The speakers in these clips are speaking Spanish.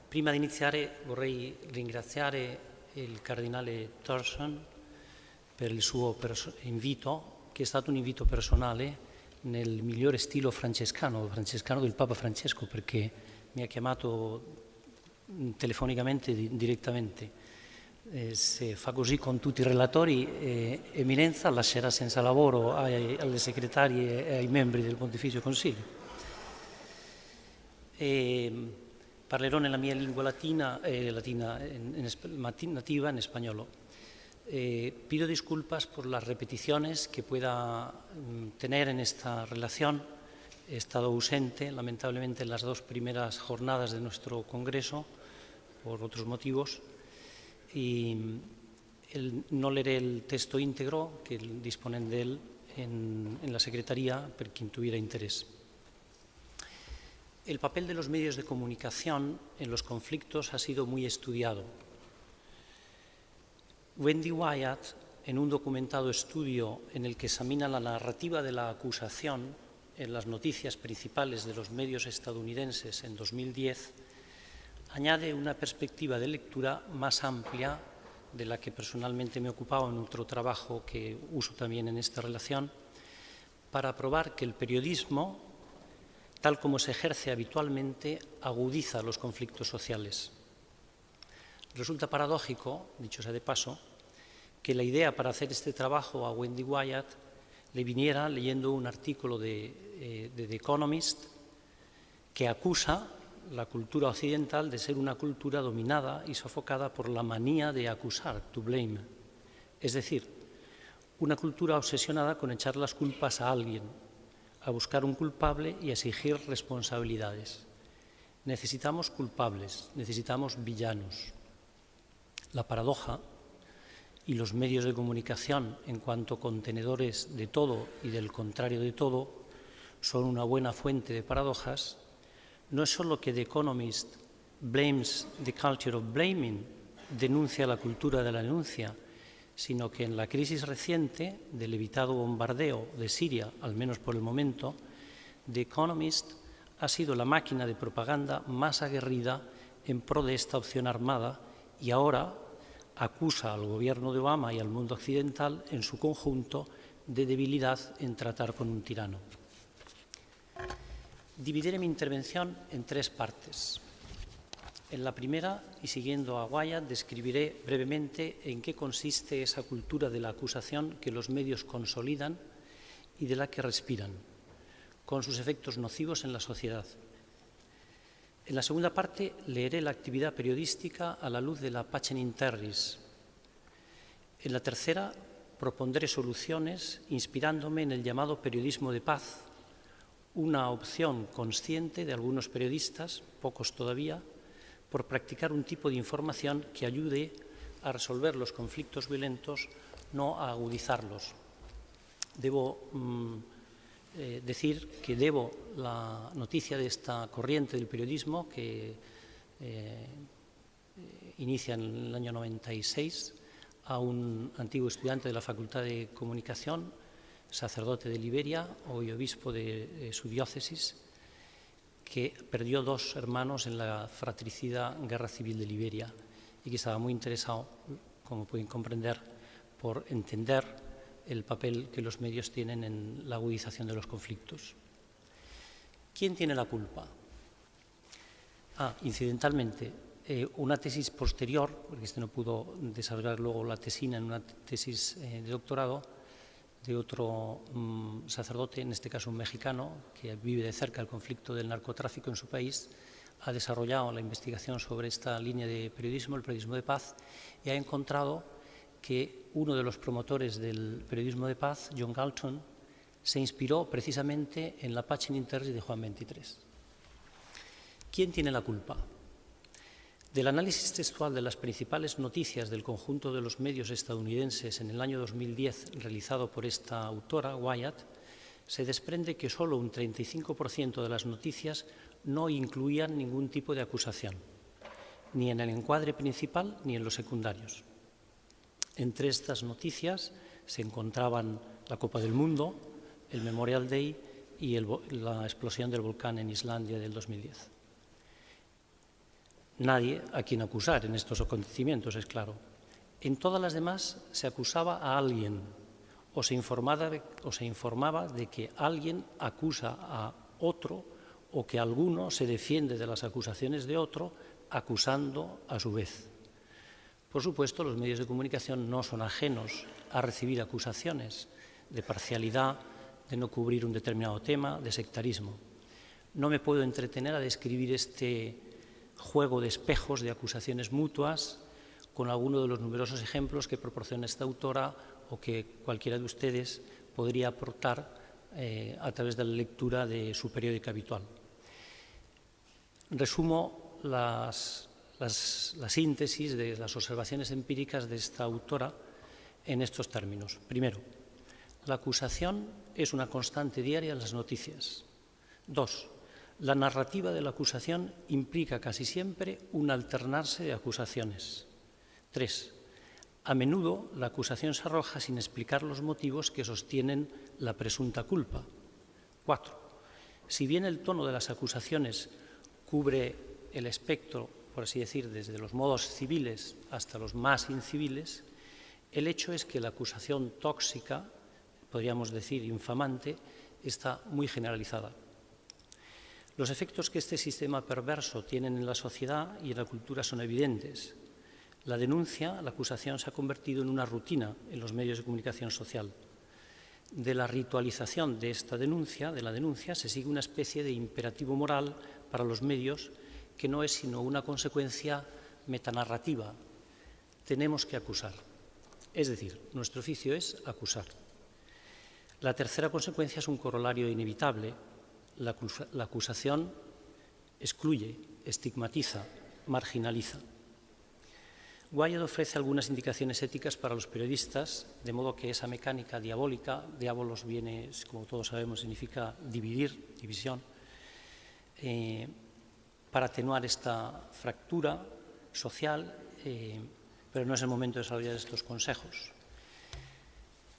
Prima di iniziare vorrei ringraziare il cardinale Thurston per il suo invito, che è stato un invito personale nel migliore stile francescano del Papa Francesco, perché mi ha chiamato telefonicamente direttamente. Se fa così con tutti i relatori, Eminenza lascerà senza lavoro alle segretarie e ai membri del Pontificio Consiglio. Parlerò nella mia lingua nativa, en español. Pido disculpas por las repeticiones que pueda tener en esta relación. He estado ausente, lamentablemente, en las dos primeras jornadas de nuestro congreso, por otros motivos, y no leeré el texto íntegro, que disponen de él en la Secretaría, por quien tuviera interés. El papel de los medios de comunicación en los conflictos ha sido muy estudiado. Wendy Wyatt, en un documentado estudio en el que examina la narrativa de la acusación en las noticias principales de los medios estadounidenses en 2010, añade una perspectiva de lectura más amplia de la que personalmente me he ocupado en otro trabajo que uso también en esta relación, para probar que el periodismo, tal como se ejerce habitualmente, agudiza los conflictos sociales. Resulta paradójico, dicho sea de paso, que la idea para hacer este trabajo a Wendy Wyatt le viniera leyendo un artículo de The Economist que acusa la cultura occidental de ser una cultura dominada y sofocada por la manía de acusar, to blame, es decir, una cultura obsesionada con echar las culpas a alguien, a buscar un culpable y a exigir responsabilidades. Necesitamos culpables, necesitamos villanos. La paradoja y los medios de comunicación en cuanto contenedores de todo y del contrario de todo son una buena fuente de paradojas. No es solo que The Economist blames the culture of blaming, denuncia la cultura de la denuncia, sino que en la crisis reciente del evitado bombardeo de Siria, al menos por el momento, The Economist ha sido la máquina de propaganda más aguerrida en pro de esta opción armada y ahora acusa al gobierno de Obama y al mundo occidental en su conjunto de debilidad en tratar con un tirano. Dividiré mi intervención en tres partes. En la primera, y siguiendo a Wyatt, describiré brevemente en qué consiste esa cultura de la acusación que los medios consolidan y de la que respiran, con sus efectos nocivos en la sociedad. En la segunda parte, leeré la actividad periodística a la luz de la Pacem in Terris. En la tercera, propondré soluciones inspirándome en el llamado periodismo de paz, una opción consciente de algunos periodistas, pocos todavía, por practicar un tipo de información que ayude a resolver los conflictos violentos, no a agudizarlos. Debo decir que debo la noticia de esta corriente del periodismo que inicia en el año 96 a un antiguo estudiante de la Facultad de Comunicación, sacerdote de Liberia, hoy obispo de su diócesis, que perdió dos hermanos en la fratricida guerra civil de Liberia y que estaba muy interesado, como pueden comprender, por entender el papel que los medios tienen en la agudización de los conflictos. ¿Quién tiene la culpa? Incidentalmente, una tesis posterior, porque no pudo desarrollar luego la tesina en una tesis de doctorado, de otro sacerdote, en este caso un mexicano, que vive de cerca el conflicto del narcotráfico en su país, ha desarrollado la investigación sobre esta línea de periodismo, el periodismo de paz, y ha encontrado que uno de los promotores del periodismo de paz, John Galton, se inspiró precisamente en la Pacem in Terris de Juan XXIII. ¿Quién tiene la culpa? Del análisis textual de las principales noticias del conjunto de los medios estadounidenses en el año 2010 realizado por esta autora, Wyatt, se desprende que solo un 35% de las noticias no incluían ningún tipo de acusación, ni en el encuadre principal ni en los secundarios. Entre estas noticias se encontraban la Copa del Mundo, el Memorial Day y la explosión del volcán en Islandia del 2010. nadie a quien acusar en estos acontecimientos, es claro. En todas las demás se acusaba a alguien o se informaba de que alguien acusa a otro o que alguno se defiende de las acusaciones de otro acusando a su vez. Por supuesto, los medios de comunicación no son ajenos a recibir acusaciones de parcialidad, de no cubrir un determinado tema, de sectarismo. No me puedo entretener a describir este juego de espejos de acusaciones mutuas con alguno de los numerosos ejemplos que proporciona esta autora o que cualquiera de ustedes podría aportar a través de la lectura de su periódica habitual. Resumo la síntesis de las observaciones empíricas de esta autora en estos términos. Primero, la acusación es una constante diaria en las noticias. 2. La narrativa de la acusación implica casi siempre un alternarse de acusaciones. 3. A menudo la acusación se arroja sin explicar los motivos que sostienen la presunta culpa. 4. Si bien el tono de las acusaciones cubre el espectro, por así decir, desde los modos civiles hasta los más inciviles, el hecho es que la acusación tóxica, podríamos decir infamante, está muy generalizada. Los efectos que este sistema perverso tiene en la sociedad y en la cultura son evidentes. La denuncia, la acusación se ha convertido en una rutina en los medios de comunicación social. De la ritualización de esta denuncia, se sigue una especie de imperativo moral para los medios que no es sino una consecuencia metanarrativa. Tenemos que acusar. Es decir, nuestro oficio es acusar. La tercera consecuencia es un corolario inevitable. La acusación excluye, estigmatiza, marginaliza. Wyatt ofrece algunas indicaciones éticas para los periodistas, de modo que esa mecánica diabólica, diabolos viene, como todos sabemos, significa dividir, división, para atenuar esta fractura social, pero no es el momento de desarrollar estos consejos.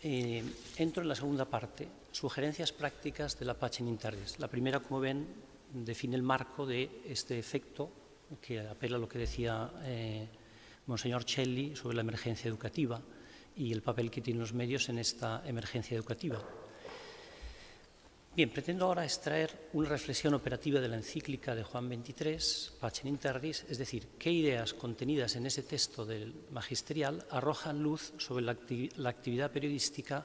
Entro en la segunda parte, sugerencias prácticas de la Pacem in Terris. La primera, como ven, define el marco de este efecto que apela a lo que decía Monseñor Celli sobre la emergencia educativa y el papel que tienen los medios en esta emergencia educativa. Bien, pretendo ahora extraer una reflexión operativa de la encíclica de Juan XXIII, Pacem in Terris, es decir, qué ideas contenidas en ese texto del magisterial arrojan luz sobre la actividad periodística,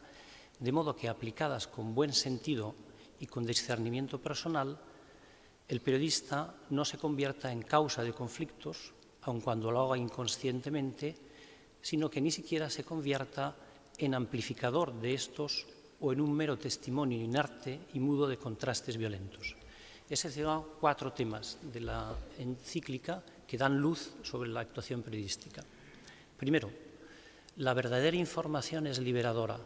de modo que, aplicadas con buen sentido y con discernimiento personal, el periodista no se convierta en causa de conflictos, aun cuando lo haga inconscientemente, sino que ni siquiera se convierta en amplificador de estos o en un mero testimonio inerte y mudo de contrastes violentos. He seleccionado 4 temas de la encíclica que dan luz sobre la actuación periodística. Primero, la verdadera información es liberadora.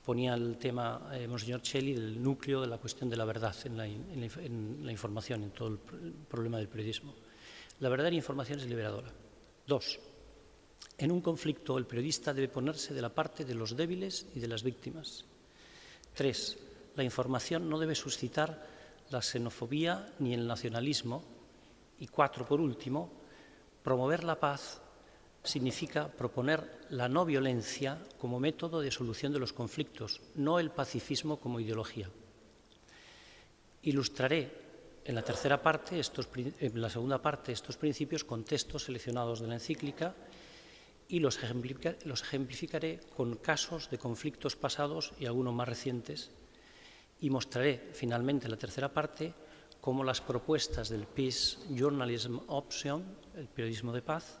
Ponía el tema Monseñor Celli del núcleo de la cuestión de la verdad en la información, en todo el problema del periodismo. La verdadera información es liberadora. 2. En un conflicto, el periodista debe ponerse de la parte de los débiles y de las víctimas. 3. La información no debe suscitar la xenofobia ni el nacionalismo. Y 4, por último, promover la paz significa proponer la no violencia como método de solución de los conflictos, no el pacifismo como ideología. Ilustraré en la segunda parte estos principios con textos seleccionados de la encíclica y los ejemplificaré con casos de conflictos pasados y algunos más recientes, y mostraré finalmente en la tercera parte cómo las propuestas del Peace Journalism Option, el periodismo de paz,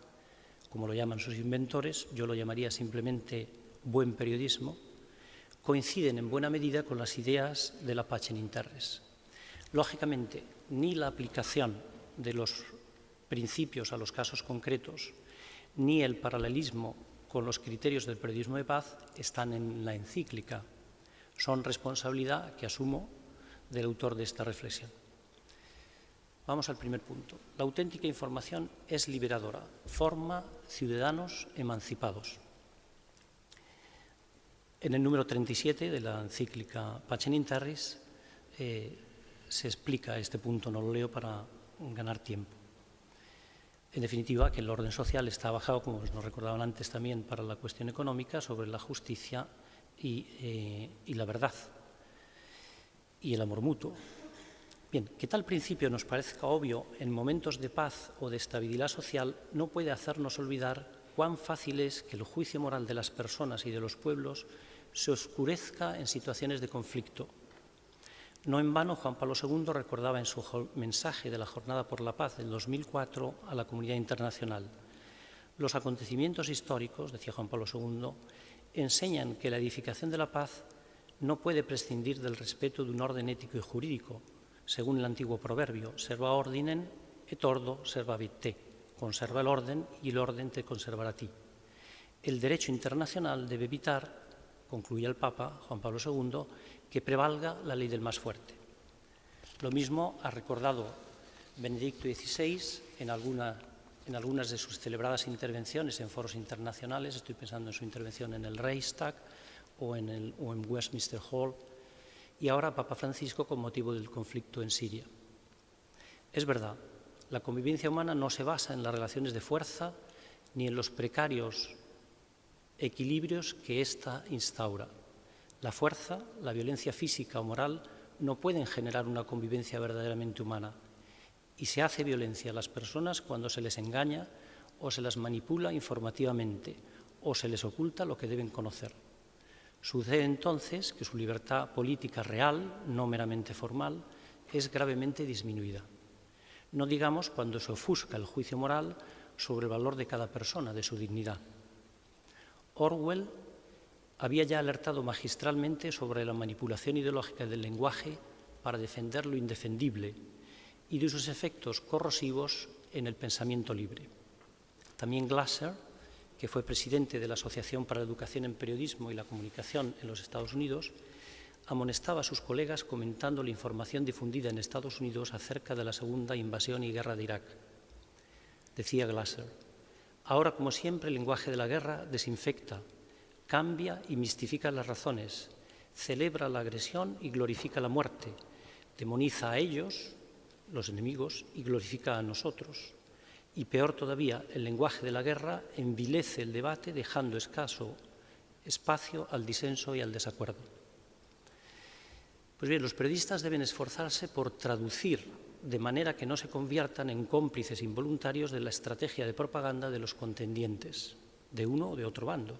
como lo llaman sus inventores, yo lo llamaría simplemente buen periodismo, coinciden en buena medida con las ideas de la Pacem in Terris. Lógicamente, ni la aplicación de los principios a los casos concretos, ni el paralelismo con los criterios del periodismo de paz están en la encíclica. Son responsabilidad que asumo del autor de esta reflexión. Vamos al primer punto. La auténtica información es liberadora, forma ciudadanos emancipados. En el número 37 de la encíclica Pacem in Terris se explica este punto, no lo leo para ganar tiempo. En definitiva, que el orden social está basado, como nos recordaban antes también para la cuestión económica, sobre la justicia y la verdad y el amor mutuo. Bien, que tal principio nos parezca obvio en momentos de paz o de estabilidad social no puede hacernos olvidar cuán fácil es que el juicio moral de las personas y de los pueblos se oscurezca en situaciones de conflicto. No en vano, Juan Pablo II recordaba en su mensaje de la Jornada por la Paz del 2004 a la comunidad internacional: los acontecimientos históricos, decía Juan Pablo II, enseñan que la edificación de la paz no puede prescindir del respeto de un orden ético y jurídico, según el antiguo proverbio, serva ordinem et ordo servavit te, conserva el orden y el orden te conservará a ti. El derecho internacional debe evitar, concluye el Papa Juan Pablo II, que prevalga la ley del más fuerte. Lo mismo ha recordado Benedicto XVI en algunas de sus celebradas intervenciones en foros internacionales. Estoy pensando en su intervención en el Reichstag o en Westminster Hall, y ahora Papa Francisco con motivo del conflicto en Siria. Es verdad, la convivencia humana no se basa en las relaciones de fuerza ni en los precarios equilibrios que ésta instaura. La fuerza, la violencia física o moral no pueden generar una convivencia verdaderamente humana, y se hace violencia a las personas cuando se les engaña o se las manipula informativamente o se les oculta lo que deben conocer. Sucede entonces que su libertad política real, no meramente formal, es gravemente disminuida. No digamos cuando se ofusca el juicio moral sobre el valor de cada persona, de su dignidad. Orwell había ya alertado magistralmente sobre la manipulación ideológica del lenguaje para defender lo indefendible y de sus efectos corrosivos en el pensamiento libre. También Glasser, que fue presidente de la Asociación para la Educación en Periodismo y la Comunicación en los Estados Unidos, amonestaba a sus colegas comentando la información difundida en Estados Unidos acerca de la segunda invasión y guerra de Irak. Decía Glasser: ahora, como siempre, el lenguaje de la guerra desinfecta, cambia y mistifica las razones, celebra la agresión y glorifica la muerte, demoniza a ellos, los enemigos, y glorifica a nosotros. Y peor todavía, el lenguaje de la guerra envilece el debate, dejando escaso espacio al disenso y al desacuerdo. Pues bien, los periodistas deben esforzarse por traducir de manera que no se conviertan en cómplices involuntarios de la estrategia de propaganda de los contendientes, de uno o de otro bando.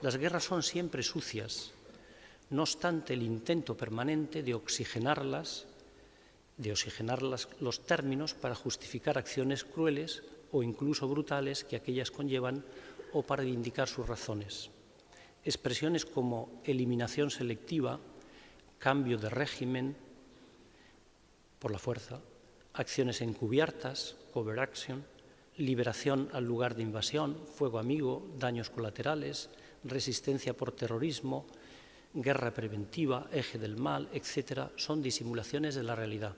Las guerras son siempre sucias, no obstante el intento permanente de oxigenarlas los términos para justificar acciones crueles o incluso brutales que aquellas conllevan o para indicar sus razones. Expresiones como eliminación selectiva, cambio de régimen por la fuerza, acciones encubiertas, covert action, liberación al lugar de invasión, fuego amigo, daños colaterales, resistencia por terrorismo, guerra preventiva, eje del mal, etc., son disimulaciones de la realidad.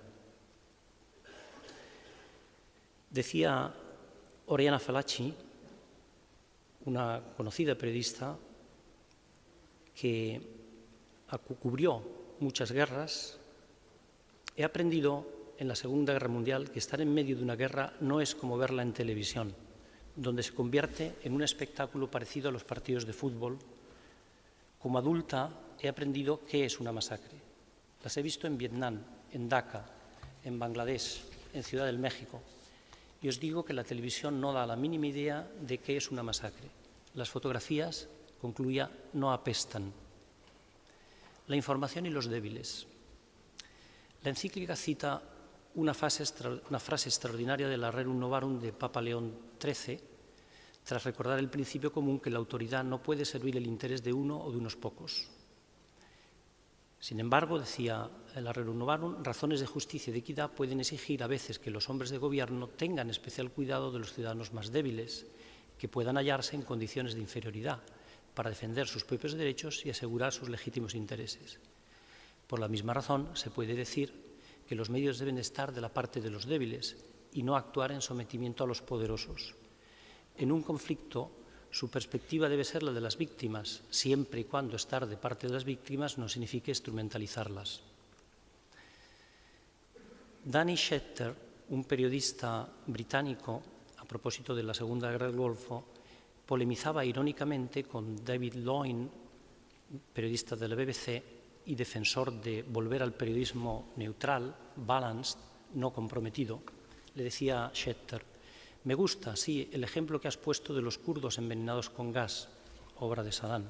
Decía Oriana Fallaci, una conocida periodista que cubrió muchas guerras: he aprendido en la Segunda Guerra Mundial que estar en medio de una guerra no es como verla en televisión, donde se convierte en un espectáculo parecido a los partidos de fútbol. Como adulta he aprendido qué es una masacre. Las he visto en Vietnam, en Daca, en Bangladesh, en Ciudad del México. Y os digo que la televisión no da la mínima idea de qué es una masacre. Las fotografías, concluía, no apestan. La información y los débiles. La encíclica cita una frase extraordinaria de la Rerum Novarum de Papa León XIII, tras recordar el principio común que la autoridad no puede servir el interés de uno o de unos pocos. Sin embargo, decía la Rerum Novarum, razones de justicia y de equidad pueden exigir a veces que los hombres de gobierno tengan especial cuidado de los ciudadanos más débiles, que puedan hallarse en condiciones de inferioridad, para defender sus propios derechos y asegurar sus legítimos intereses. Por la misma razón, se puede decir que los medios deben estar de la parte de los débiles y no actuar en sometimiento a los poderosos. En un conflicto, su perspectiva debe ser la de las víctimas, siempre y cuando estar de parte de las víctimas no signifique instrumentalizarlas. Danny Schechter, un periodista británico, a propósito de la Segunda Guerra del Golfo, polemizaba irónicamente con David Loyne, periodista de la BBC y defensor de volver al periodismo neutral, balanced, no comprometido. Le decía a Schechter: me gusta, sí, el ejemplo que has puesto de los kurdos envenenados con gas, obra de Saddam.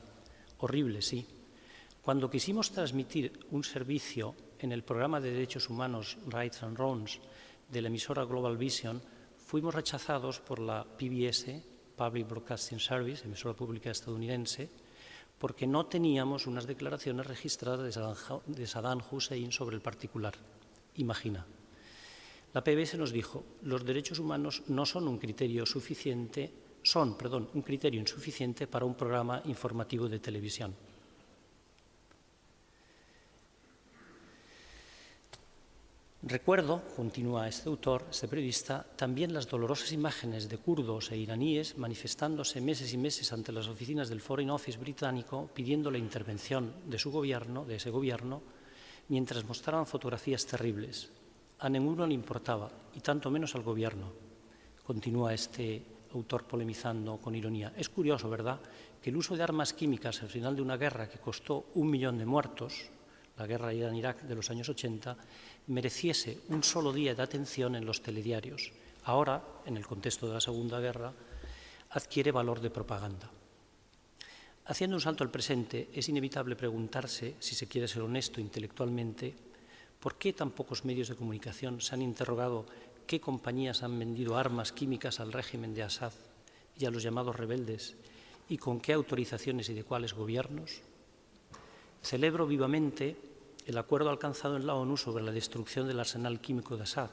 Horrible, sí. Cuando quisimos transmitir un servicio en el programa de derechos humanos Rights and Wrongs de la emisora Global Vision, fuimos rechazados por la PBS, Public Broadcasting Service, emisora pública estadounidense, porque no teníamos unas declaraciones registradas de Saddam Hussein sobre el particular. Imagina. La PBS nos dijo: los derechos humanos no son un criterio insuficiente para un programa informativo de televisión. Recuerdo, continúa este autor, este periodista, también las dolorosas imágenes de kurdos e iraníes manifestándose meses y meses ante las oficinas del Foreign Office británico pidiendo la intervención de ese gobierno, mientras mostraban fotografías terribles. A ninguno le importaba, y tanto menos al gobierno. Continúa este autor polemizando con ironía. Es curioso, ¿verdad?, que el uso de armas químicas al final de una guerra que costó 1 millón de muertos, la guerra Irán-Irak de los años 80, mereciese un solo día de atención en los telediarios. Ahora, en el contexto de la Segunda Guerra, adquiere valor de propaganda. Haciendo un salto al presente, es inevitable preguntarse, si se quiere ser honesto intelectualmente, ¿por qué tan pocos medios de comunicación se han interrogado qué compañías han vendido armas químicas al régimen de Assad y a los llamados rebeldes, y con qué autorizaciones y de cuáles gobiernos? Celebro vivamente el acuerdo alcanzado en la ONU sobre la destrucción del arsenal químico de Assad.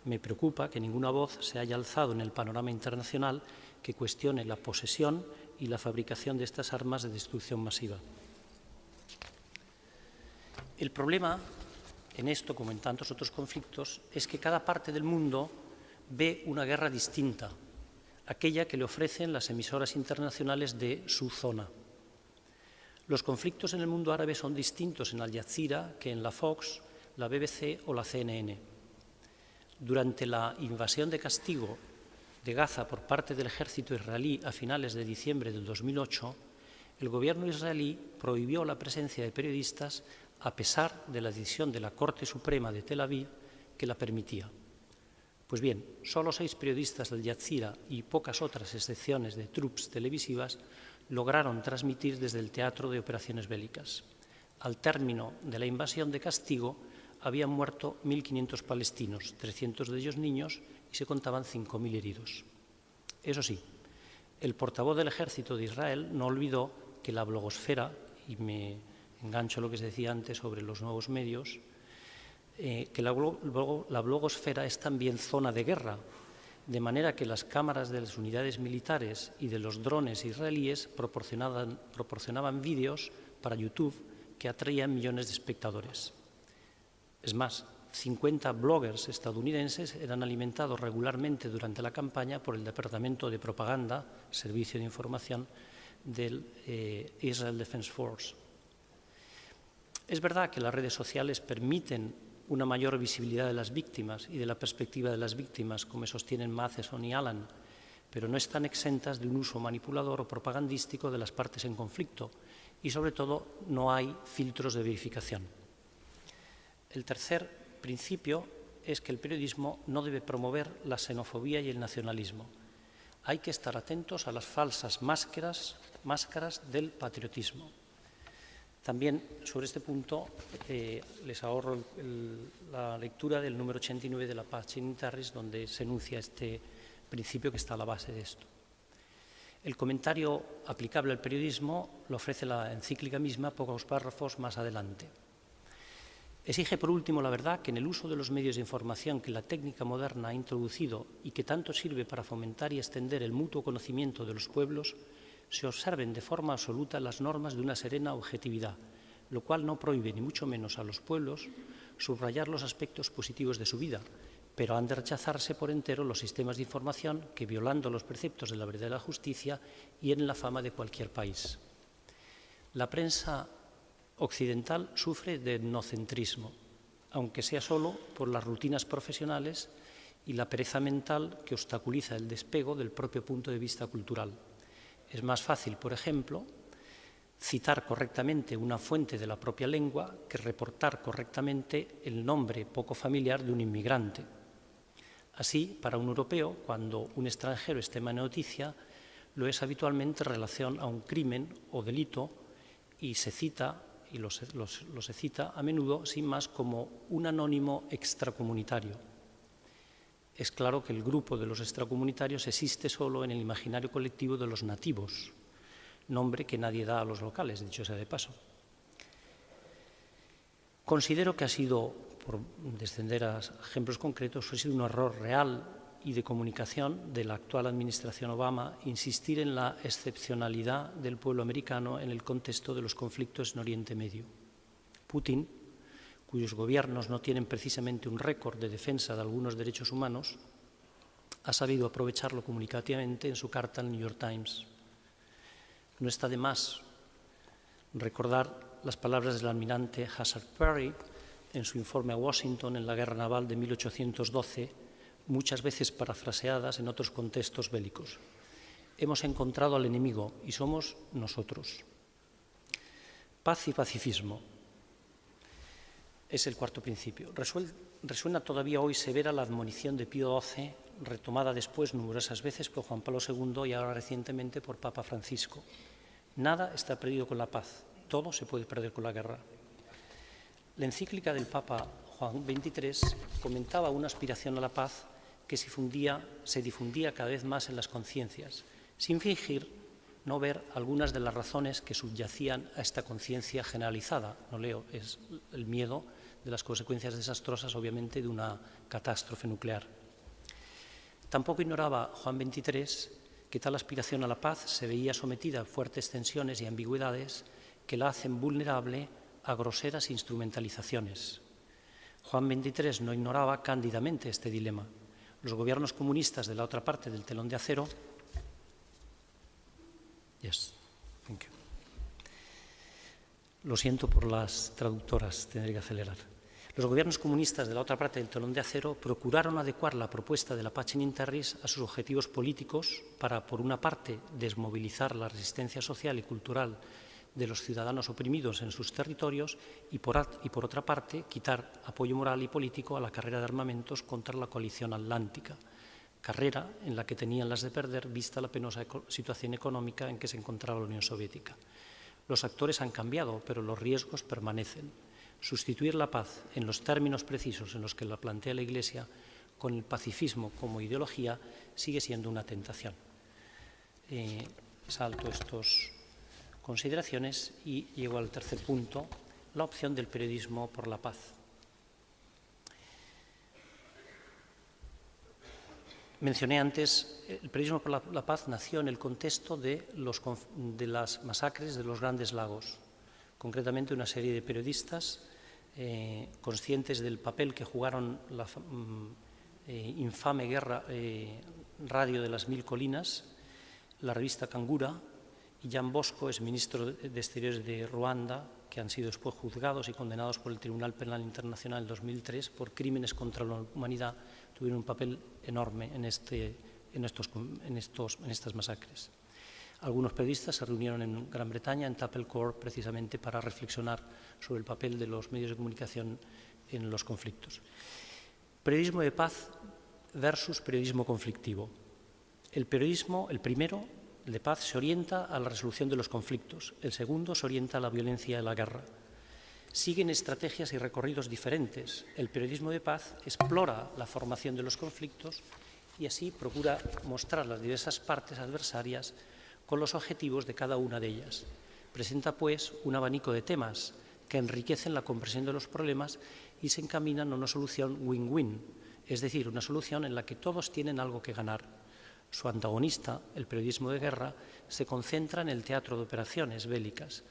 Me preocupa que ninguna voz se haya alzado en el panorama internacional que cuestione la posesión y la fabricación de estas armas de destrucción masiva. El problema en esto, como en tantos otros conflictos, es que cada parte del mundo ve una guerra distinta, aquella que le ofrecen las emisoras internacionales de su zona. Los conflictos en el mundo árabe son distintos en Al Jazeera que en la Fox, la BBC o la CNN. Durante la invasión de castigo de Gaza por parte del ejército israelí a finales de diciembre del 2008, el gobierno israelí prohibió la presencia de periodistas a pesar de la decisión de la Corte Suprema de Tel Aviv que la permitía. Pues bien, solo 6 periodistas del Al Jazeera y pocas otras excepciones de troops televisivas lograron transmitir desde el teatro de operaciones bélicas. Al término de la invasión de castigo habían muerto 1.500 palestinos, 300 de ellos niños, y se contaban 5.000 heridos. Eso sí, el portavoz del ejército de Israel no olvidó que la blogosfera, y me engancho a lo que se decía antes sobre los nuevos medios, que la blogosfera es también zona de guerra, de manera que las cámaras de las unidades militares y de los drones israelíes proporcionaban vídeos para YouTube que atraían millones de espectadores. Es más, 50 bloggers estadounidenses eran alimentados regularmente durante la campaña por el Departamento de Propaganda, Servicio de Información del Israel Defense Force. Es verdad que las redes sociales permiten una mayor visibilidad de las víctimas y de la perspectiva de las víctimas, como sostienen Matheson y Allen, pero no están exentas de un uso manipulador o propagandístico de las partes en conflicto y, sobre todo, no hay filtros de verificación. El tercer principio es que el periodismo no debe promover la xenofobia y el nacionalismo. Hay que estar atentos a las falsas máscaras del patriotismo. También sobre este punto les ahorro la lectura del número 89 de la Pax Trinitatis, donde se enuncia este principio que está a la base de esto. El comentario aplicable al periodismo lo ofrece la encíclica misma pocos párrafos más adelante. Exige, por último, la verdad que en el uso de los medios de información que la técnica moderna ha introducido y que tanto sirve para fomentar y extender el mutuo conocimiento de los pueblos, se observen de forma absoluta las normas de una serena objetividad, lo cual no prohíbe ni mucho menos a los pueblos subrayar los aspectos positivos de su vida, pero han de rechazarse por entero los sistemas de información que, violando los preceptos de la verdad y la justicia, hieren la fama de cualquier país. La prensa occidental sufre de etnocentrismo, aunque sea solo por las rutinas profesionales y la pereza mental que obstaculiza el despego del propio punto de vista cultural. Es más fácil, por ejemplo, citar correctamente una fuente de la propia lengua que reportar correctamente el nombre poco familiar de un inmigrante. Así, para un europeo, cuando un extranjero es tema de noticia, lo es habitualmente en relación a un crimen o delito y se cita, y lo se cita a menudo sin más como un anónimo extracomunitario. Es claro que el grupo de los extracomunitarios existe solo en el imaginario colectivo de los nativos, nombre que nadie da a los locales, dicho sea de paso. Considero que ha sido, por descender a ejemplos concretos, ha sido un error real y de comunicación de la actual administración Obama insistir en la excepcionalidad del pueblo americano en el contexto de los conflictos en Oriente Medio. Putin, cuyos gobiernos no tienen precisamente un récord de defensa de algunos derechos humanos, ha sabido aprovecharlo comunicativamente en su carta al New York Times. No está de más recordar las palabras del almirante Hazard Perry en su informe a Washington en la Guerra Naval de 1812, muchas veces parafraseadas en otros contextos bélicos. Hemos encontrado al enemigo y somos nosotros. Paz y pacifismo es el cuarto principio. Resuena todavía hoy severa la admonición de Pío XII, retomada después numerosas veces por Juan Pablo II y ahora recientemente por Papa Francisco. Nada está perdido con la paz, todo se puede perder con la guerra. La encíclica del Papa Juan XXIII comentaba una aspiración a la paz que se difundía cada vez más en las conciencias, sin fingir no ver algunas de las razones que subyacían a esta conciencia generalizada. No leo, es el miedo de las consecuencias desastrosas, obviamente, de una catástrofe nuclear. Tampoco ignoraba Juan XXIII que tal aspiración a la paz se veía sometida a fuertes tensiones y ambigüedades que la hacen vulnerable a groseras instrumentalizaciones. Juan XXIII no ignoraba cándidamente este dilema. Los gobiernos comunistas de la otra parte del telón de acero Lo siento por las traductoras, tendré que acelerar. Los gobiernos comunistas de la otra parte del telón de acero procuraron adecuar la propuesta de la Pacem in Terris a sus objetivos políticos para, por una parte, desmovilizar la resistencia social y cultural de los ciudadanos oprimidos en sus territorios y por otra parte, quitar apoyo moral y político a la carrera de armamentos contra la coalición atlántica, carrera en la que tenían las de perder vista la penosa situación económica en que se encontraba la Unión Soviética. Los actores han cambiado, pero los riesgos permanecen. Sustituir la paz en los términos precisos en los que la plantea la Iglesia con el pacifismo como ideología sigue siendo una tentación. Salto estas consideraciones y llego al tercer punto, la opción del periodismo por la paz. Mencioné antes, el periodismo por la paz nació en el contexto de las masacres de los Grandes Lagos. Concretamente, una serie de periodistas conscientes del papel que jugaron la infame guerra radio de las 1000 colinas, la revista Kangura y Jan Bosco, exministro de Exteriores de Ruanda, que han sido después juzgados y condenados por el Tribunal Penal Internacional en 2003 por crímenes contra la humanidad, tuvieron un papel enorme en estas masacres. Algunos periodistas se reunieron en Gran Bretaña, en Tapel Court, precisamente para reflexionar sobre el papel de los medios de comunicación en los conflictos. Periodismo de paz versus periodismo conflictivo. El periodismo, el primero, el de paz, se orienta a la resolución de los conflictos. El segundo se orienta a la violencia y a la guerra. Siguen estrategias y recorridos diferentes. El periodismo de paz explora la formación de los conflictos y así procura mostrar las diversas partes adversarias con los objetivos de cada una de ellas. Presenta, pues, un abanico de temas que enriquecen la comprensión de los problemas y se encaminan a una solución win-win, es decir, una solución en la que todos tienen algo que ganar. Su antagonista, el periodismo de guerra, se concentra en el teatro de operaciones bélicas.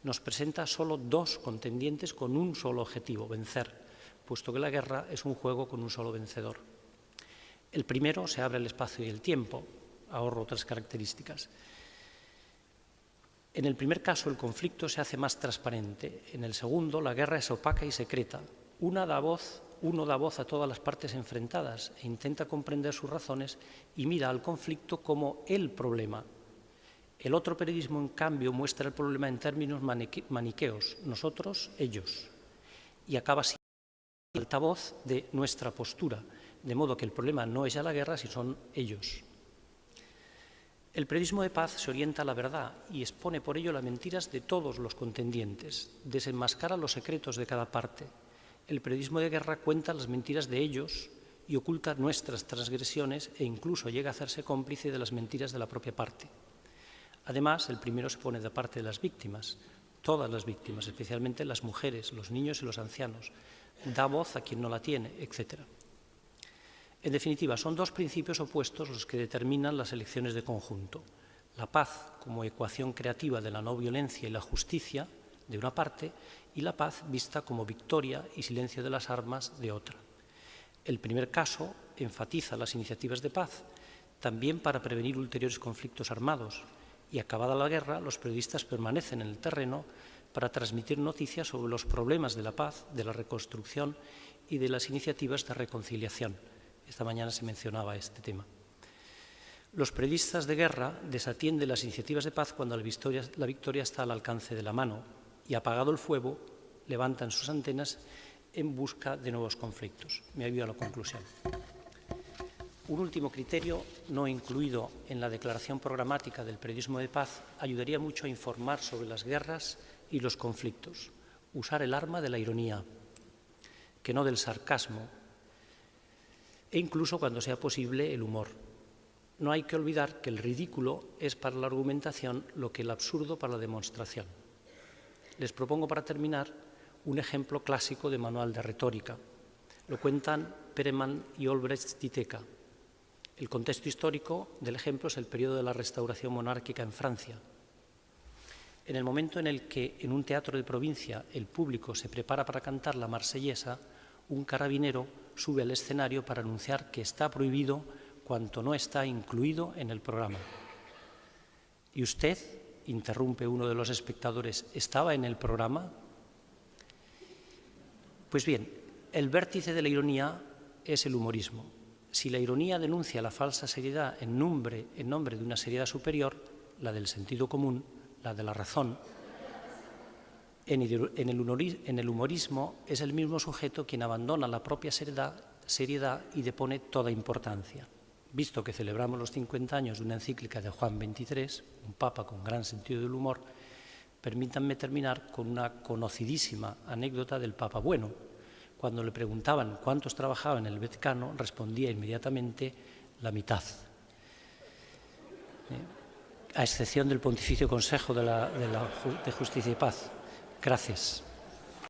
Nos presenta solo dos contendientes con un solo objetivo, vencer, puesto que la guerra es un juego con un solo vencedor. El primero se abre el espacio y el tiempo, ahorro otras características. En el primer caso, el conflicto se hace más transparente. En el segundo, la guerra es opaca y secreta. Una da voz uno da voz a todas las partes enfrentadas e intenta comprender sus razones y mira al conflicto como el problema. El otro periodismo, en cambio, muestra el problema en términos maniqueos, nosotros, ellos, y acaba siendo el altavoz de nuestra postura, de modo que el problema no es ya la guerra, sino son ellos. El periodismo de paz se orienta a la verdad y expone por ello las mentiras de todos los contendientes, desenmascara los secretos de cada parte. El periodismo de guerra cuenta las mentiras de ellos y oculta nuestras transgresiones e incluso llega a hacerse cómplice de las mentiras de la propia parte. Además, el primero se pone de parte de las víctimas, todas las víctimas, especialmente las mujeres, los niños y los ancianos, da voz a quien no la tiene, etc. En definitiva, son dos principios opuestos los que determinan las elecciones de conjunto. La paz como ecuación creativa de la no violencia y la justicia, de una parte, y la paz vista como victoria y silencio de las armas, de otra. El primer caso enfatiza las iniciativas de paz, también para prevenir ulteriores conflictos armados, y acabada la guerra, los periodistas permanecen en el terreno para transmitir noticias sobre los problemas de la paz, de la reconstrucción y de las iniciativas de reconciliación. Esta mañana se mencionaba este tema. Los periodistas de guerra desatienden las iniciativas de paz cuando la victoria está al alcance de la mano y, apagado el fuego, levantan sus antenas en busca de nuevos conflictos. Me ayuda a la conclusión. Un último criterio, no incluido en la declaración programática del periodismo de paz, ayudaría mucho a informar sobre las guerras y los conflictos. Usar el arma de la ironía, que no del sarcasmo, e incluso, cuando sea posible, el humor. No hay que olvidar que el ridículo es para la argumentación lo que el absurdo para la demostración. Les propongo, para terminar, un ejemplo clásico de manual de retórica. Lo cuentan Pereman y Olbrecht Diteka. El contexto histórico del ejemplo es el periodo de la restauración monárquica en Francia. En el momento en el que, en un teatro de provincia, el público se prepara para cantar la Marsellesa, un carabinero sube al escenario para anunciar que está prohibido cuanto no está incluido en el programa. ¿Y usted? Interrumpe uno de los espectadores. ¿Estaba en el programa? Pues bien, el vértice de la ironía es el humorismo. Si la ironía denuncia la falsa seriedad en nombre de una seriedad superior, la del sentido común, la de la razón, en el humorismo es el mismo sujeto quien abandona la propia seriedad y depone toda importancia. Visto que celebramos los 50 años de una encíclica de Juan XXIII, un papa con gran sentido del humor, permítanme terminar con una conocidísima anécdota del Papa Bueno. Cuando le preguntaban cuántos trabajaban en el Vaticano, respondía inmediatamente: la mitad. A excepción del Pontificio Consejo de Justicia y Paz. Gracias.